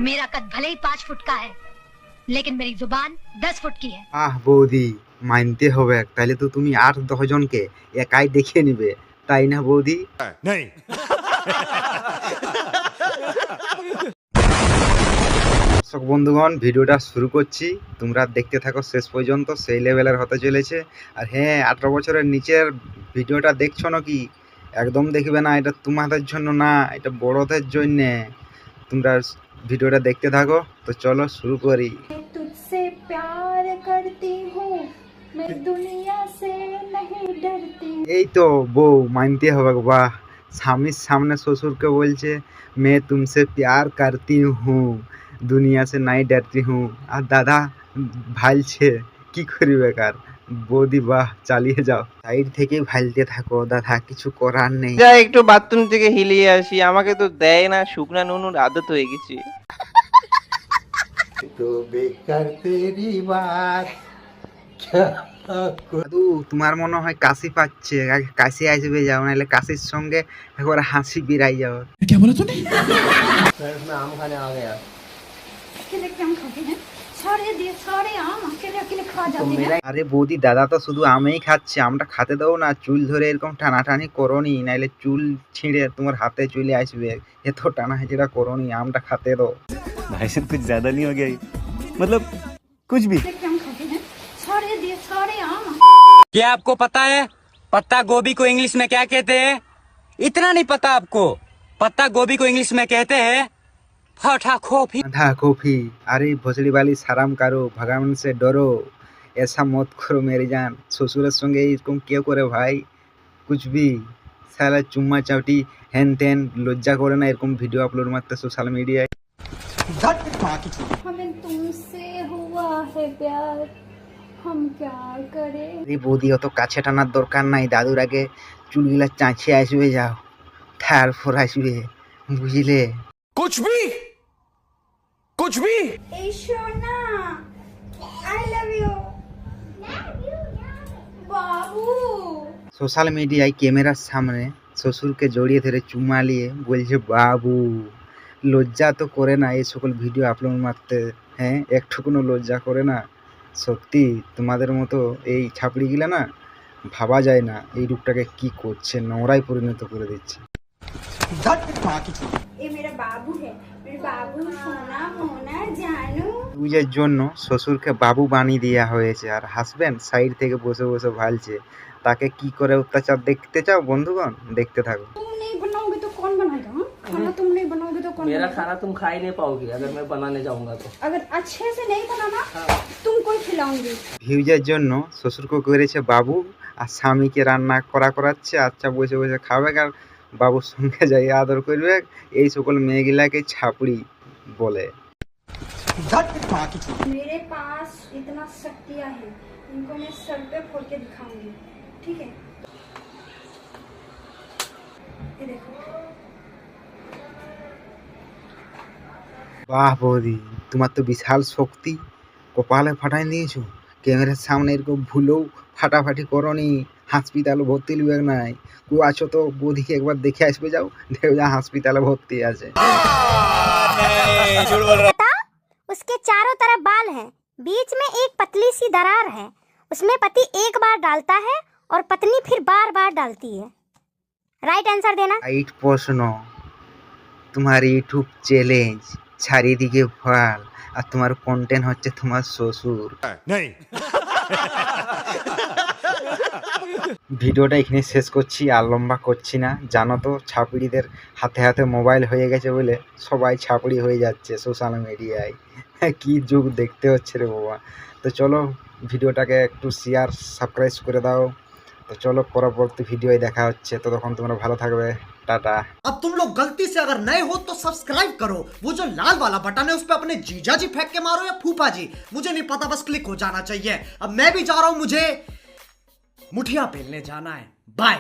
मेरा कद भले ही 5 फुट का है, लेकिन मेरी जुबान 10 फुट की है। বৌদি মানতে হবে, তাহলে তো তুমি 8-10 জনকে একাই দেখিয়ে নিবে, তাই না বৌদি? नहीं। দর্শক বন্ধুগণ, ভিডিওটা শুরু করছি, তোমরা দেখতে থাকো শেষ পর্যন্ত, সেই লেভেলের হতে চলেছে। আর হ্যাঁ, 18 বছরের নিচের ভিডিওটা দেখছো নাকি, একদম দেখবে না, এটা তোমাদের জন্য না, এটা বড়দের জন্যে। তোমরা ভিডিওটা দেখতে থাকো, তো চলো শুরু করি। तुझसे प्यार करती हूँ मैं दुनिया से नहीं डरती। এই তো বউ মানতে হবে, বাহ, স্বামীর সামনে শ্বশুরকে বলছে मैं तुमसे प्यार करती हूँ दुनिया से नहीं डरती हूँ, আর দাদা ভালছে, কি করি বেকার। বৌদি বাহ, চালিয়ে যাও, সাইড থেকে ভালতে থাকো দাদা, কিছু করার নেই। যা একটু বাথরুম থেকে হিলিয়ে আসি, আমাকে তো দেয় না, শুকনা নুনুর আদত হয়ে গেছে। तो बेकार तेरी बात দাদু তোমার মনে হয় কাশি পাচ্ছে, আগে কাশি আসবে যাও, নাহলে কাশির সঙ্গে একবার হাসি বিরাই যাও। मैं आम खाने आ गया। अकेले क्या खाते हैं? सारे आम अकेले खा जाते हैं। আরে বৌদি, দাদা তো শুধু আমেই খাচ্ছে, আমটা খেতে দাও না, চুল ধরে এরকম টানাটানি করোনি, নাহলে চুল ছিঁড়ে তোমার হাতে চলে আসবে, এত টানা হেঁচড়া করোনি, আমটা খেতে দাও। भाई साहब कुछ ज्यादा नहीं हो गया ये? मतलब कुछ भी। अकेले क्या खाते हैं? सारे आम। क्या आपको पता है पत्ता गोभी को इंग्लिश में क्या कहते हैं? इतना नहीं पता आपको? पत्ता गोभी को इंग्लिश में कहते हैं फटा खोफी। आधा कॉफी। अरे भोसड़ी वाली शर्म करो, भगवान से डरो, ऐसा मत करो मेरी जान। শ্বশুরের সঙ্গে এরকম কেউ করে ভাই? कुछ भी সালা চুম্মা চাউটি হ্যান ত্যান, লজ্জা করে না এরকম ভিডিও আপলোড মারতে সোশ্যাল মিডিয়ায়? हमें तुमसे हुआ है प्यार हम क्या करें। এই বৌদি অত কাছে টানার দরকার নাই, দাদুর আগে চুলগুলা চাঁচিয়ে আসবে যাও, তারপর আসবে, বুঝলে? कुछ भी। ए सोना I love you Babu. Social মিডিয়ায় ক্যামেরার সামনে শ্বশুরকে জড়িয়ে ধরে চুমা নিয়ে বলছে বাবু, লজ্জা তো করে না এই সকল ভিডিও আপলোড মারতে? হ্যাঁ, একটুকুনো লজ্জা করে না? সত্যি তোমাদের মতো এই ছাপড়িগুলা না, ভাবা যায় না এই রূপটাকে কি করছে, নোংরায় পরিণত করে দিচ্ছে। ये मेरा बाबू है, मेरे बाबू सोना मोना जानू। ইউজের জন্য শ্বশুরকে বাবু বানিয়ে দেওয়া হয়েছে, আর হাসবেন্ড সাইড থেকে বসে বসে ভালছে। তাকে কি করে অত্যাচার দেখতে চাও বন্ধুগণ, দেখতে থাকো। तुम नहीं बनाओगे तो कौन बनाएगा? हाँ? खाना तुम नहीं बनाओगे तो कौन मेरा बनाएगा? खाना तुम खा ही नहीं पाओगी अगर मैं बनाने जाऊंगा तो। अगर अच्छे से नहीं बनाना तुमको खिलाऊंगी। ভিউজের জন্য শ্বশুরকে করেছে বাবু, আর স্বামীকে রান্না করাচ্ছে, আচ্ছা বসে বসে খাবে আর বাবুর সঙ্গে যাই আদর করবে। এই সকল মেয়েগুলাকে ছাপড়ি বলে। मेरे पास इतना शक्तियाँ हैं, इनको मैं सर पे फोड़ के दिखाऊंगी, ठीक है? ये देखो। বাহ বৌদি, তোমার তো বিশাল শক্তি, কপালে ফাটাই দিয়েছো, ক্যামেরার সামনে এরকম ভুলেও ফাটাফাটি করনি, হাসপাতালে ভর্তি লিবে নাই। কেউ আছো তো বৌদিকে একবার দেখে আসবে যাও, দেখবে যা হাসপাতালে ভর্তি আছে। उसके चारों तरफ बाल हैं, बीच में एक पतली सी दरार है, उसमें पति एक बार डालता है और पत्नी फिर बार बार डालती है। राइट आंसर देना। রাইট প্রশ্ন। তোমার ইউটিউব চ্যালেঞ্জ, চারিদিকে ভাল, আর তোমার কন্টেন্ট হচ্ছে তোমার শ্বশুর। नहीं। ভিডিওটা এখানে শেষ করছি, আর লম্বা করছি না। জানো তো ছাপড়িদের হাতে হাতে মোবাইল হয়ে গেছে বলে সবাই ছাপড়ি হয়ে যাচ্ছে সোশ্যাল মিডিয়ায়। কি যুগ দেখতে হচ্ছে রে বাবা। তো চলো ভিডিওটাকে একটু শেয়ার সাবস্ক্রাইব করে দাও। তো চলো পরবর্তী ভিডিওয় দেখা হচ্ছে, ততক্ষণ তোমরা ভালো থাকবে, টাটা। अब तुम लोग गलती से अगर नए हो तो सब्सक्राइब करो, वो जो लाल वाला बटन है उस पे अपने जीजा जी फेंक के मारो या फूफा जी, मुझे नहीं पता, बस क्लिक हो जाना चाहिए। अब मैं भी जा रहा हूं, मुझे मुठिया पेलने जाना है। बाय।